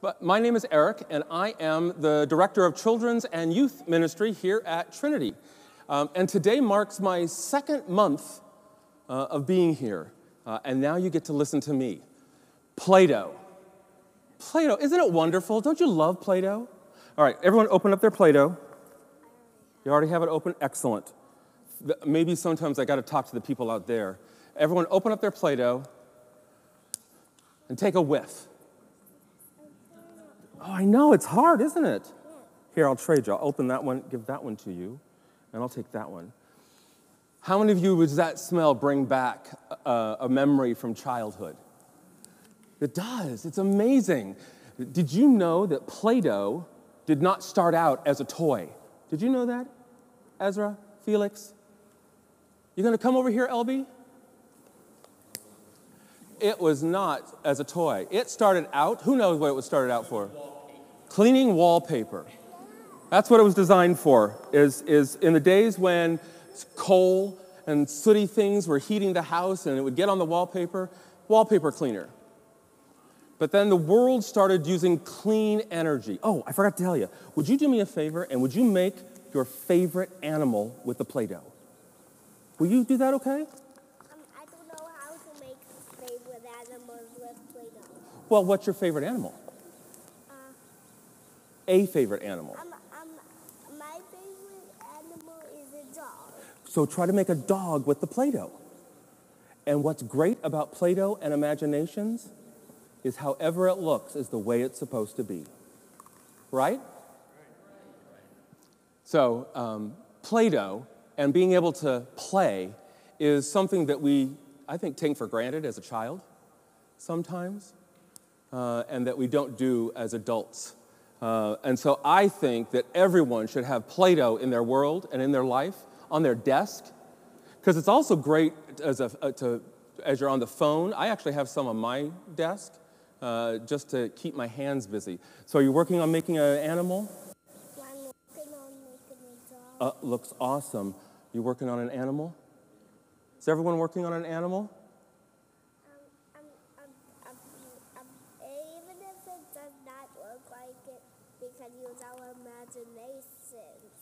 But my name is Eric, and I am the Director of Children's and Youth Ministry here at Trinity. And today marks my second month of being here. And now you get to listen to me. Play-Doh. Play-Doh, isn't it wonderful? Don't you love Play-Doh? All right, everyone open up their Play-Doh. You already have it open? Excellent. Maybe sometimes I got to talk to the people out there. Everyone open up their Play-Doh and take a whiff. Oh, I know, it's hard, isn't it? Here, I'll trade you. I'll open that one, give that one to you, and I'll take that one. How many of you does that smell bring back a memory from childhood? It does. It's amazing. Did you know that Play-Doh did not start out as a toy? Did you know that? Ezra, Felix? You going to come over here, LB? It was not as a toy. It started out, who knows what it was started out for? Cleaning wallpaper. That's what it was designed for, is in the days when coal and sooty things were heating the house and it would get on the wallpaper cleaner. But then the world started using clean energy. Oh, I forgot to tell you. Would you do me a favor and would you make your favorite animal with the Play-Doh? Will you do that, okay? I don't know how to make favorite animals with Play-Doh. Well, what's your favorite animal? A favorite animal. My favorite animal is a dog. So try to make a dog with the Play-Doh. And what's great about Play-Doh and imaginations is however it looks is the way it's supposed to be. Right? So Play-Doh and being able to play is something that we, I think, take for granted as a child sometimes, and that we don't do as adults. And so I think that everyone should have Play-Doh in their world and in their life, on their desk, because it's also great as you're on the phone. I actually have some on my desk just to keep my hands busy. So are you working on making an animal? I'm working on making a dog. Looks awesome. You working on an animal? Is everyone working on an animal? Even if it does not look like it, we can use our imagination.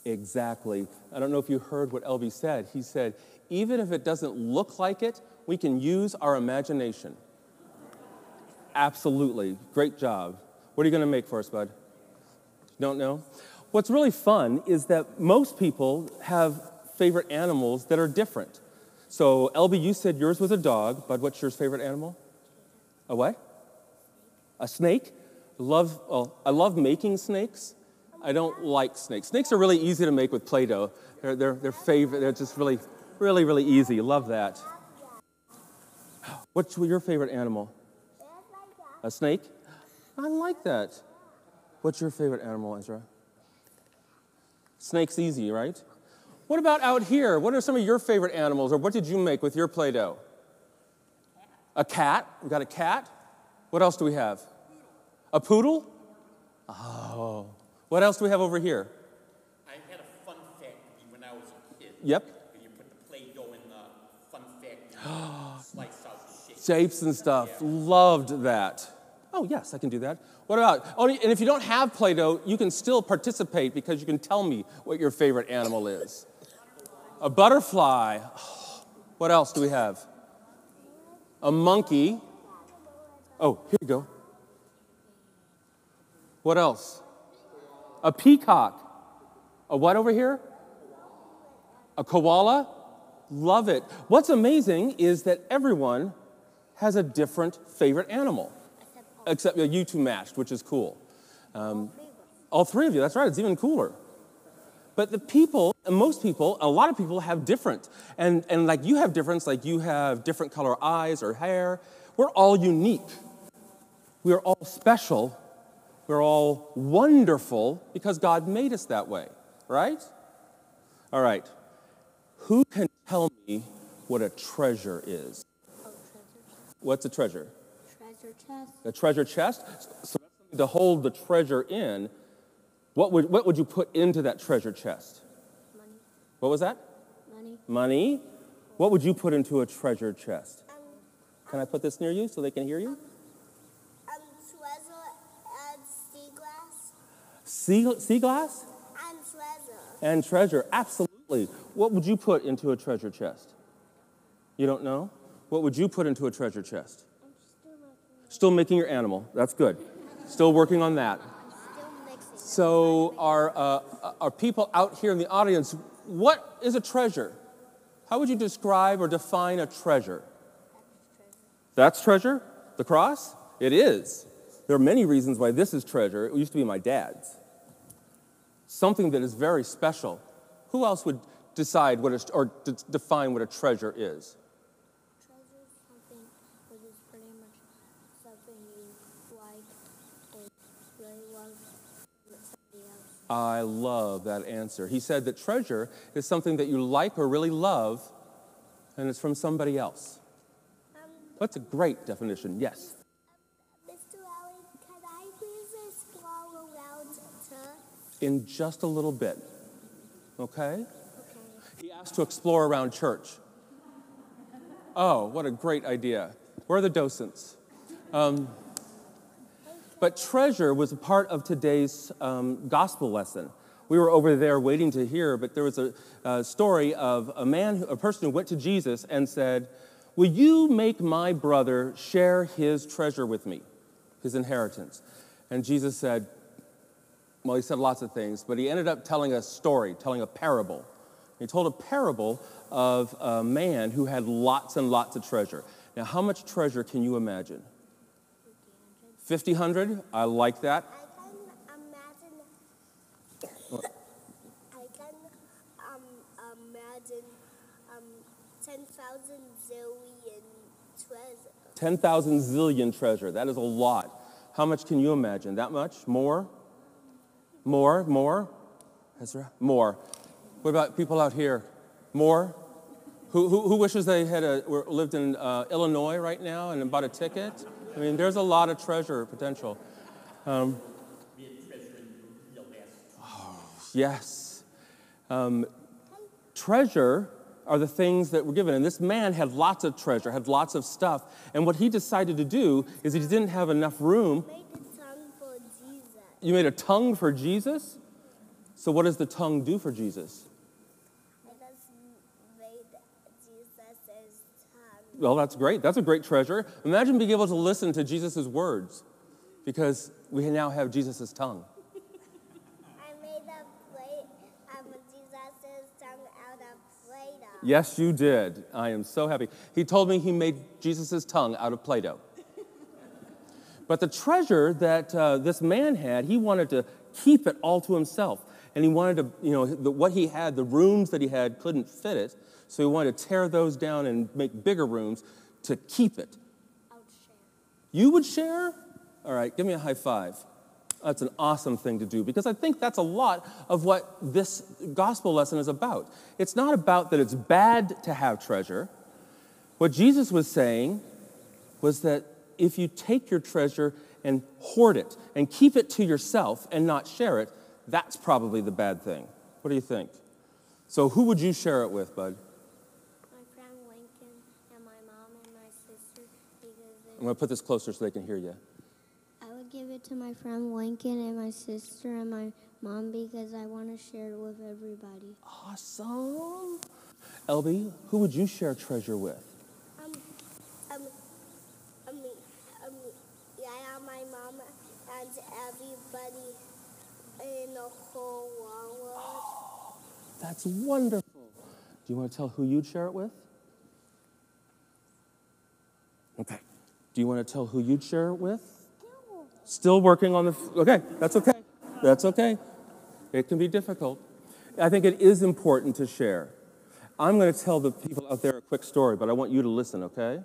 Exactly. I don't know if you heard what Elby said. He said, even if it doesn't look like it, we can use our imagination. Absolutely. Great job. What are you going to make for us, bud? Don't know? What's really fun is that most people have favorite animals that are different. So, Elby, you said yours was a dog. Bud, what's your favorite animal? A what? A snake? I love making snakes. I don't like snakes. Snakes are really easy to make with Play-Doh. They're favorite. They're just really, really, really easy. Love that. What's your favorite animal? A snake? I like that. What's your favorite animal, Ezra? Snake's easy, right? What about out here? What are some of your favorite animals, or what did you make with your Play-Doh? A cat. We've got a cat. What else do we have? A poodle? Oh. What else do we have over here? I had a fun fact when I was a kid. Yep. You put the Play-Doh in the fun fact and slice out the shapes. Shapes and stuff. Yeah. Loved that. Oh, yes, I can do that. What about, and if you don't have Play-Doh, you can still participate because you can tell me what your favorite animal is. A butterfly. What else do we have? A monkey. Oh, here you go. What else? A peacock. A what over here? A koala. Love it. What's amazing is that everyone has a different favorite animal. Except you two matched, which is cool. All three of you, that's right, it's even cooler. But the people, most people, a lot of people have different. And like you have difference, like you have different color eyes or hair. We're all unique. We're all special. We're all wonderful because God made us that way, right? All right. Who can tell me what a treasure is? What's a treasure? Treasure chest. A treasure chest? So that's something to hold the treasure in. What would you put into that treasure chest? Money. What was that? Money. Money? What would you put into a treasure chest? Can I put this near you so they can hear you? Treasure and Sea glass? And treasure. And treasure, absolutely. What would you put into a treasure chest? You don't know? What would you put into a treasure chest? I'm Still making your animal. That's good. Still working on that. still mixing. So our people out here in the audience, what is a treasure? How would you describe or define a treasure? That's treasure? The cross? It is. There are many reasons why this is treasure. It used to be my dad's. Something that is very special. Who else would decide define what a treasure is? Treasure is something that is pretty much something you like and really love somebody else. I love that answer. He said that treasure is something that you like or really love, and it's from somebody else. That's a great definition, yes. Mr. Allen, can I please explore around church? In just a little bit, okay? Okay. He asked to explore around church. Oh, what a great idea. Where are the docents? But treasure was a part of today's gospel lesson. We were over there waiting to hear, but there was a story of a person who went to Jesus and said, "Will you make my brother share his treasure with me, his inheritance?" And Jesus said, well, he said lots of things, but he ended up telling a story, telling a parable. He told a parable of a man who had lots and lots of treasure. Now, how much treasure can you imagine? 1,500? I like that. I can imagine 10,000 zillion treasure. 10,000 zillion treasure. That is a lot. How much can you imagine? That much? More? More? Ezra? More. What about people out here? More? Who wishes they had lived in Illinois right now and bought a ticket? I mean, there's a lot of treasure potential. Yes. Treasure are the things that were given. And this man had lots of treasure, had lots of stuff. And what he decided to do is he didn't have enough room. Made a tongue for Jesus. You made a tongue for Jesus? So what does the tongue do for Jesus? It has made Jesus' tongue. Well, that's great. That's a great treasure. Imagine being able to listen to Jesus' words, because we now have Jesus' tongue. I made a plate of Jesus' tongue out of Play-Doh. Yes, you did. I am so happy. He told me he made Jesus' tongue out of Play-Doh. But the treasure that this man had, he wanted to keep it all to himself. And he wanted to, what he had, the rooms that he had couldn't fit it. So he wanted to tear those down and make bigger rooms to keep it. I would share. You would share? All right, give me a high five. That's an awesome thing to do, because I think that's a lot of what this gospel lesson is about. It's not about that it's bad to have treasure. What Jesus was saying was that if you take your treasure and hoard it and keep it to yourself and not share it, that's probably the bad thing. What do you think? So who would you share it with, bud? My friend Lincoln and my mom and my sister, because I'm going to put this closer so they can hear you. I would give it to my friend Lincoln and my sister and my mom because I want to share it with everybody. Awesome. Elby, who would you share treasure with? Yeah, my mom and everybody in the whole world. That's wonderful. Do you want to tell who you'd share it with? Okay. Do you want to tell who you'd share it with? Still working on okay, that's okay. That's okay. It can be difficult. I think it is important to share. I'm going to tell the people out there a quick story, but I want you to listen, okay?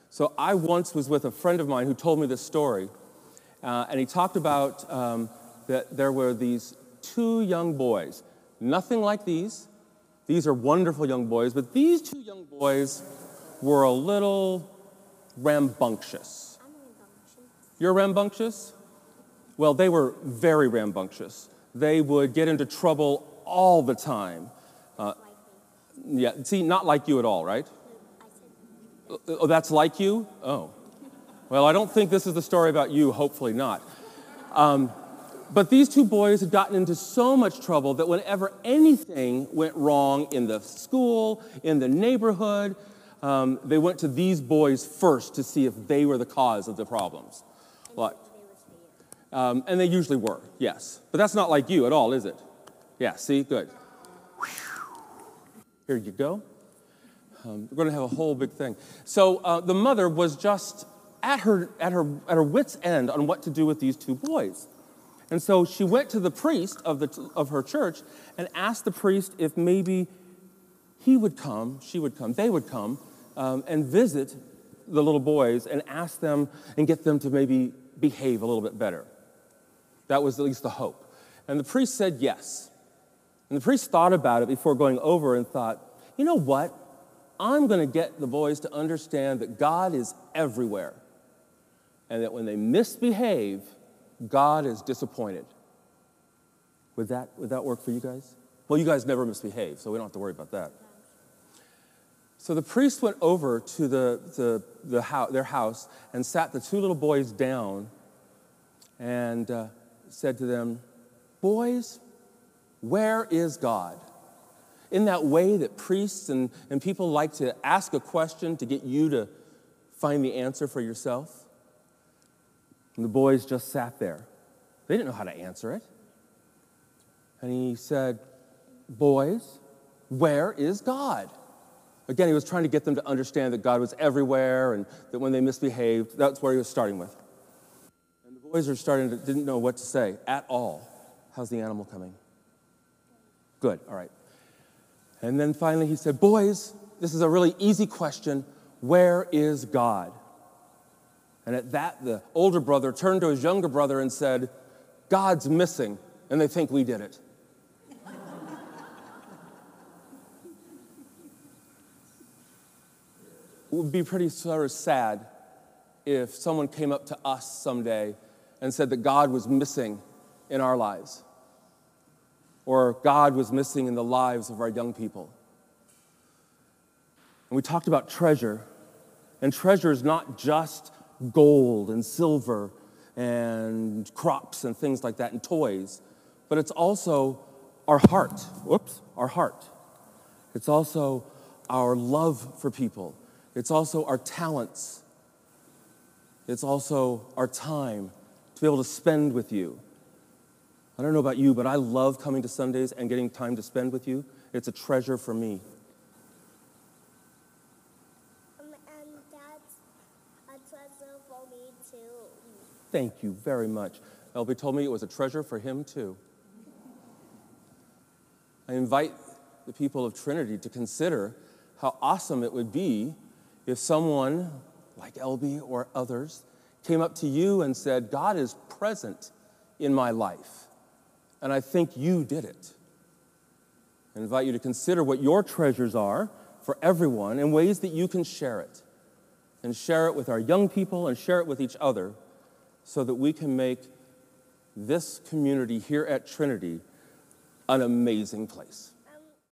So I once was with a friend of mine who told me this story, and he talked about that there were these two young boys. Nothing like these. These are wonderful young boys, but these two young boys were a little rambunctious. I'm rambunctious. You're rambunctious? Well, they were very rambunctious. They would get into trouble all the time. Yeah, see, not like you at all, right? I said, Oh, that's like you? Oh. Well, I don't think this is the story about you, hopefully not. But these two boys had gotten into so much trouble that whenever anything went wrong in the school, in the neighborhood, they went to these boys first to see if they were the cause of the problems. And they usually were, yes. But that's not like you at all, is it? Yeah, see, good. Here you go. We're going to have a whole big thing. So the mother was just at her wit's end on what to do with these two boys. And so she went to the priest of her church and asked the priest if maybe he would come, she would come, they would come and visit the little boys and ask them and get them to maybe behave a little bit better. That was at least the hope. And the priest said yes. And the priest thought about it before going over and thought, you know what? I'm going to get the boys to understand that God is everywhere and that when they misbehave, God is disappointed. Would that work for you guys? Well, you guys never misbehave, so we don't have to worry about that. So the priest went over to their house and sat the two little boys down and said to them, boys, where is God? In that way that priests and people like to ask a question to get you to find the answer for yourself. And the boys just sat there. They didn't know how to answer it. And he said, boys, where is God? Again, he was trying to get them to understand that God was everywhere and that when they misbehaved, that's where he was starting with. And the boys didn't know what to say at all. How's the animal coming? Good, all right. And then finally he said, boys, this is a really easy question. Where is God? And at that, the older brother turned to his younger brother and said, God's missing, and they think we did it. It would be pretty sort of sad if someone came up to us someday and said that God was missing in our lives, or God was missing in the lives of our young people. And we talked about treasure, and treasure is not just gold and silver and crops and things like that and toys, but it's also our heart. Our heart. It's also our love for people. It's also our talents. It's also our time to be able to spend with you. I don't know about you, but I love coming to Sundays and getting time to spend with you. It's a treasure for me. And that's a treasure for me too. Thank you very much. Elby told me it was a treasure for him too. I invite the people of Trinity to consider how awesome it would be if someone like Elby or others came up to you and said, God is present in my life, and I think you did it. I invite you to consider what your treasures are for everyone and ways that you can share it. And share it with our young people and share it with each other so that we can make this community here at Trinity an amazing place.